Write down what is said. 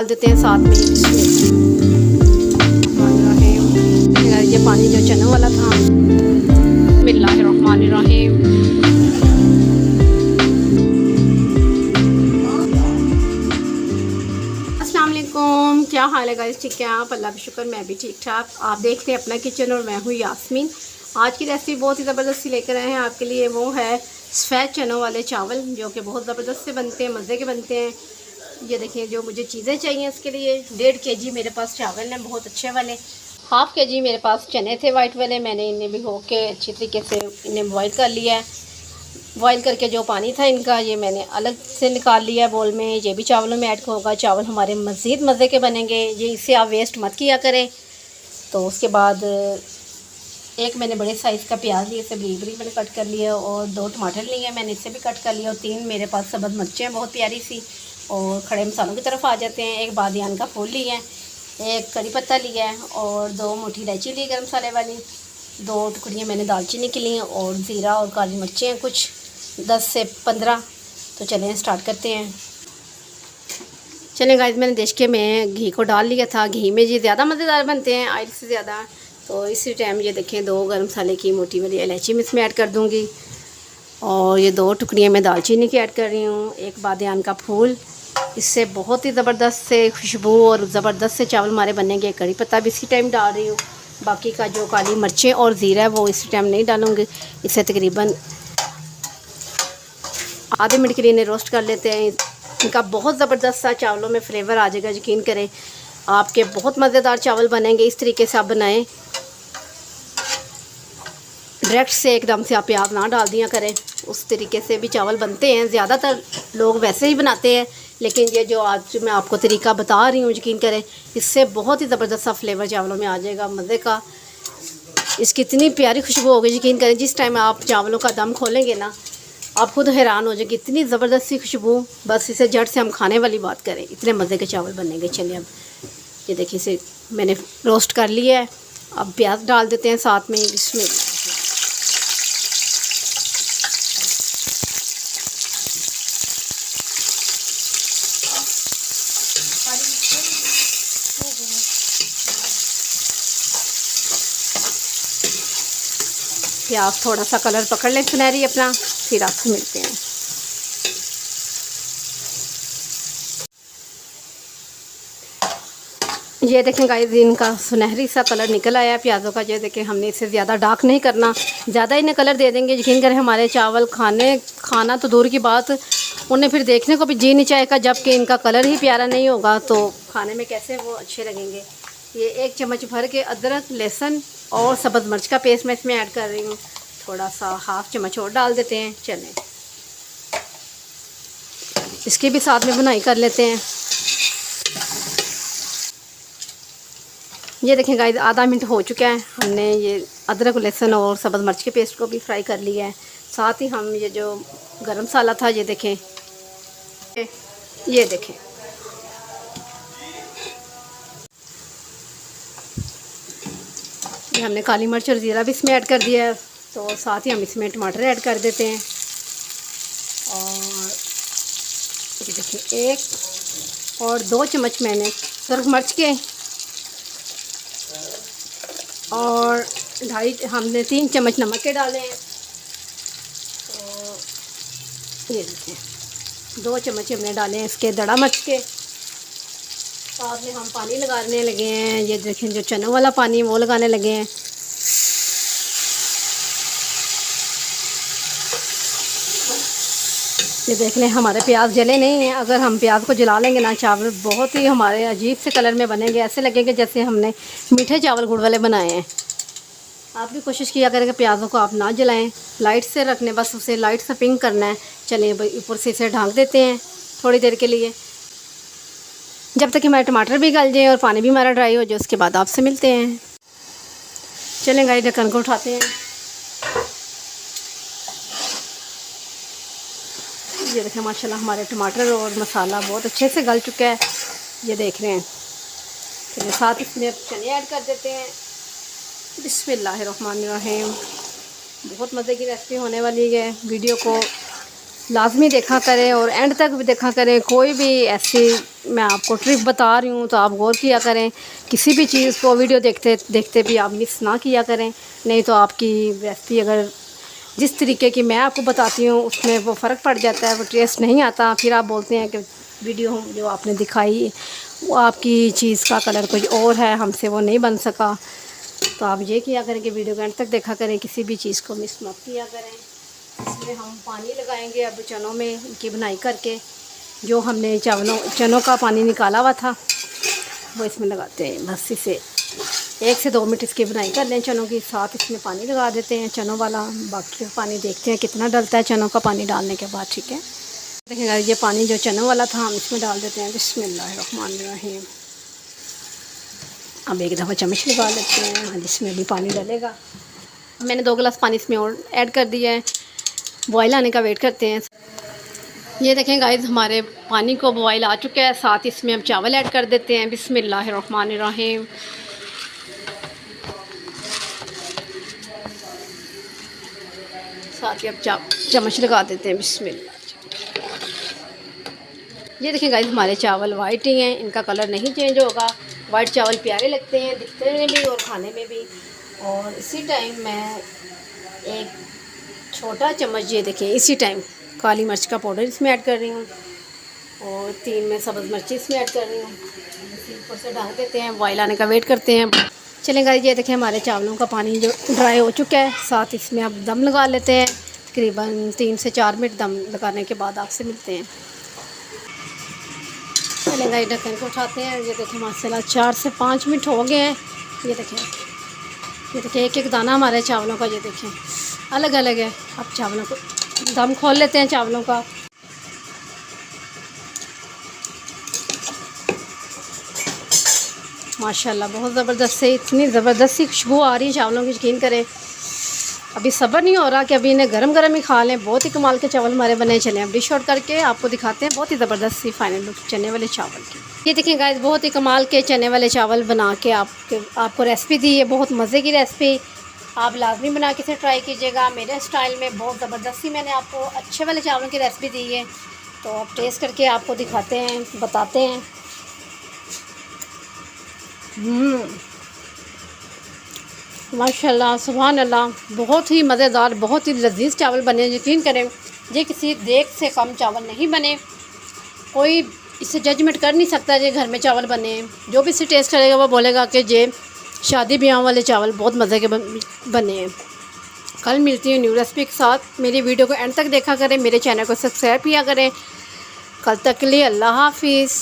डाल देते हैं साथ में ये पानी जो चनों वाला था। बिस्मिल्लाहिर्रहमानिर्रहीम। अस्सलाम वालेकुम, क्या हाल है गाइस? ठीक है आप? अल्लाह का शुक्र मैं भी ठीक ठाक। आप देखते हैं अपना किचन और मैं हूँ यास्मीन। आज की रेसिपी बहुत ही ज़बरदस्ती लेकर आए हैं आपके लिए। वो है सफ़ेद चनों वाले चावल, जो कि बहुत ज़बरदस्त से बनते हैं, मज़े के बनते हैं। ये देखिए जो मुझे चीज़ें चाहिए इसके लिए। 1.5 kg मेरे पास चावल हैं, बहुत अच्छे वाले। 1/2 kg मेरे पास चने थे वाइट वाले। मैंने इन्हें भिगो के अच्छी तरीके से इन्हें बॉईल कर लिया है। बॉईल करके जो पानी था इनका ये मैंने अलग से निकाल लिया है बोल में। ये भी चावलों में ऐड होगा। चावल हमारे मज़ीद मज़े के बनेंगे। ये इसे आप वेस्ट मत किया करें। तो उसके बाद एक मैंने बड़े साइज़ का प्याज लिए, इसे बरीक बरीक मैंने कट कर लिया। और 2 टमाटर लिए मैंने, इसे भी कट कर लिया। और 3 मेरे पास सब्ज़ मिर्चें बहुत प्यारी सी। और खड़े मसालों की तरफ आ जाते हैं। एक बादियान का फूल लिया है, एक करी पत्ता लिया है और 2 मोटी इलायची ली गर्म मसाले वाली। 2 टुकड़ियाँ मैंने दालचीनी की ली हैं और ज़ीरा और काली मिर्चें हैं कुछ 10 से 15। तो चलें स्टार्ट करते हैं। चलें गाइस, मैंने देश के में घी को डाल लिया था। घी में ये ज़्यादा मज़ेदार बनते हैं ऑयल से ज़्यादा। तो इसी टाइम ये देखें 2 गर्म मसाले की मोटी वाली इलायची मैं इसमें ऐड कर दूँगी। और ये 2 टुकड़ियाँ मैं दालचीनी की ऐड कर रही हूँ। एक बादियान का फूल, इससे बहुत ही ज़बरदस्त से खुशबू और ज़बरदस्त से चावल हमारे बनेंगे। कड़ी पत्ता भी इसी टाइम डाल रही हूँ। बाकी का जो काली मिर्चें और ज़ीरा है वो इसी टाइम नहीं डालूँगी। इसे तकरीबन आधे मिनट के लिए इन्हें रोस्ट कर लेते हैं। इनका बहुत ज़बरदस्त सा चावलों में फ्लेवर आ जाएगा, यकीन करें आपके बहुत मज़ेदार चावल बनेंगे। इस तरीके से आप बनाएं, डायरेक्ट से एकदम से आप प्याज ना डाल दिया करें। उस तरीके से भी चावल बनते हैं। ज़्यादातर लोग वैसे ही बनाते हैं, लेकिन ये जो आज मैं आपको तरीका बता रही हूँ, यकीन करें इससे बहुत ही ज़बरदस्त सा फ्लेवर चावलों में आ जाएगा, मज़े का। इसकी इतनी प्यारी खुशबू होगी, यकीन करें जिस टाइम आप चावलों का दम खोलेंगे ना, आप खुद हैरान हो जाएगी, इतनी ज़बरदस्त सी खुशबू। बस इसे झट से हम खाने वाली बात करें, इतने मज़े के चावल बनेंगे। चलिए अब ये देखिए इसे मैंने रोस्ट कर लिया है। अब प्याज डाल देते हैं साथ में इसमें। प्याज थोड़ा सा कलर पकड़ लें सुनहरी अपना, फिर आपसे मिलते हैं। ये देखें गाइस, इनका सुनहरी सा कलर निकल आया प्याज़ों का। ये देखें, हमने इसे ज़्यादा डार्क नहीं करना। ज़्यादा इन्हें कलर दे देंगे, यकीन करें हमारे चावल खाना तो दूर की बात, उन्हें फिर देखने को भी जी नहीं चाहेगा। जबकि इनका कलर ही प्यारा नहीं होगा तो खाने में कैसे वो अच्छे लगेंगे। ये 1 चम्मच भर के अदरक, लहसुन और सब्ज़ मिर्च का पेस्ट मैं इसमें ऐड कर रही हूँ। थोड़ा सा 1/2 चम्मच और डाल देते हैं। चलें इसकी भी साथ में बुनाई कर लेते हैं। ये देखें गाइस, आधा मिनट हो चुका है। हमने ये अदरक, लहसुन और सब्ज़ मिर्च के पेस्ट को भी फ्राई कर लिया है। साथ ही हम ये जो गरम मसाला था, ये देखें, ये देखें, ये हमने काली मिर्च और ज़ीरा भी इसमें ऐड कर दिया है। तो साथ ही हम इसमें टमाटर ऐड कर देते हैं। और ये देखिए 1 और 2 चम्मच मैंने सुरख मिर्च के और 2.5 हमने 3 चम्मच नमक के डाले हैं। तो ये देखिए 2 चम्मच हमने डाले हैं इसके दड़ा मिर्च के। साथ में हम पानी लगाने लगे हैं। ये देखें जो चनों वाला पानी वो लगाने लगे हैं। ये देख लें हमारे प्याज जले नहीं हैं। अगर हम प्याज को जला लेंगे ना, चावल बहुत ही हमारे अजीब से कलर में बनेंगे। ऐसे लगेंगे जैसे हमने मीठे चावल गुड़ वाले बनाए हैं। आप भी कोशिश किया करें कि प्याज़ों को आप ना जलाएं, लाइट से रखने, बस उसे लाइट से पिंक करना है। चलिए भाई ऊपर से इसे ढक देते हैं थोड़ी देर के लिए, जब तक कि हमारे टमाटर भी गल जाए और पानी भी हमारा ड्राई हो जाए। उसके बाद आपसे मिलते हैं। चलें गाइस, ढक्कन को उठाते हैं। ये देखें माशाल्लाह हमारे टमाटर और मसाला बहुत अच्छे से गल चुका है, ये देख रहे हैं। चलिए साथ इसमें चने ऐड कर देते हैं। बिस्मिल्लाहिर्रहमानिर्रहीम। बहुत मज़े की रेसिपी होने वाली है। वीडियो को लाजमी देखा करें और एंड तक भी देखा करें। कोई भी ऐसी मैं आपको ट्रिक बता रही हूँ तो आप गौर किया करें। किसी भी चीज़ को वीडियो देखते देखते भी आप मिस ना किया करें, नहीं तो आपकी रेसिपी अगर जिस तरीके की मैं आपको बताती हूँ उसमें वो फ़र्क पड़ जाता है, वो टेस्ट नहीं आता। फिर आप बोलते हैं कि वीडियो जो आपने दिखाई वो आपकी चीज़ का कलर कुछ और है, हमसे वो नहीं बन सका। तो आप ये किया करें कि वीडियो को एंड तक देखा करें, किसी भी चीज़ को मिस मत किया करें। इसमें हम पानी लगाएंगे अब चनों में इनकी बुनाई करके। जो हमने चनों का पानी निकाला हुआ था वो इसमें लगाते हैं। बस इसे 1 से 2 मिनट इसकी बुनाई कर लें चनों के साथ। इसमें पानी लगा देते हैं चनों वाला। बाकी का पानी देखते हैं कितना डलता है चनों का पानी डालने के बाद। ठीक है, देखिएगा ये पानी जो चनों वाला था हम इसमें डाल देते हैं। बिस्मिल्लाहिर्रहमानिर्रहीम। अब एक दफ़ा चम्मच लगा लेते हैं जिसमें भी पानी डलेगा। मैंने 2 गिलास पानी इसमें और ऐड कर दिया है। बॉयल आने का वेट करते हैं। ये देखें गाइस हमारे पानी को बॉयल आ चुका है। साथ इसमें हम चावल ऐड कर देते हैं। बिस्मिल्लाहिर्रहमानिर्रहीम। साथ ही अब चम्मच लगा देते हैं। बिस्मिल्लाह। ये देखें गाइस हमारे चावल वाइट ही हैं, इनका कलर नहीं चेंज होगा। वाइट चावल प्यारे लगते हैं दिखने में भी और खाने में भी। और इसी टाइम मैं एक छोटा चम्मच, ये देखिए इसी टाइम काली मिर्च का पाउडर इसमें ऐड कर रही हूँ और 3 मैं सब्ज़ मिर्ची इसमें ऐड कर रही हूँ। इसी ऊपर से डाल देते हैं, बॉयल आने का वेट करते हैं। चलेगा, ये देखें हमारे चावलों का पानी जो ड्राई हो चुका है। साथ इसमें अब दम लगा लेते हैं। तकरीबन 3 से 4 मिनट दम लगाने के बाद आपसे मिलते हैं। चलेगा, ये ढक्कन को उठाते हैं। ये देखें माशाल्लाह 4 से 5 मिनट हो गए हैं। ये देखिए एक एक दाना हमारे चावलों का ये देखें अलग अलग है। अब चावलों को दम खोल लेते हैं चावलों का। माशाल्लाह बहुत ज़बरदस्त से इतनी ज़बरदस्त सी खुशबू आ रही है चावलों की, यकीन करें अभी सब्र नहीं हो रहा कि अभी इन्हें गरम गरम ही खा लें। बहुत ही कमाल के चावल हमारे बने। चले अब डिश आउट करके आपको दिखाते हैं बहुत ही ज़बरदस्त सी फाइनल लुक चने वाले चावल की। ये देखें गाइस बहुत ही कमाल के चने वाले चावल बना के आपको रेसिपी दी है। बहुत मज़े की रेसिपी, आप लाजमी बना के इसे ट्राई कीजिएगा। मेरे स्टाइल में बहुत ज़बरदस्त सी मैंने आपको अच्छे वाले चावलों की रेसिपी दी है। तो आप टेस्ट करके आपको दिखाते हैं, बताते हैं। माशाल्लाह सुभान अल्लाह, बहुत ही मज़ेदार, बहुत ही लजीज चावल बने। यकीन करें ये किसी देग से कम चावल नहीं बने। कोई इसे जजमेंट कर नहीं सकता ये घर में चावल बने। जो भी इसे टेस्ट करेगा वो बोलेगा कि ये शादी ब्याह वाले चावल बहुत मज़े के बने हैं। कल मिलती हूँ न्यू रेसिपी के साथ। मेरी वीडियो को एंड तक देखा करें, मेरे चैनल को सब्सक्राइब किया करें। कल तक के लिए अल्लाह हाफिज़।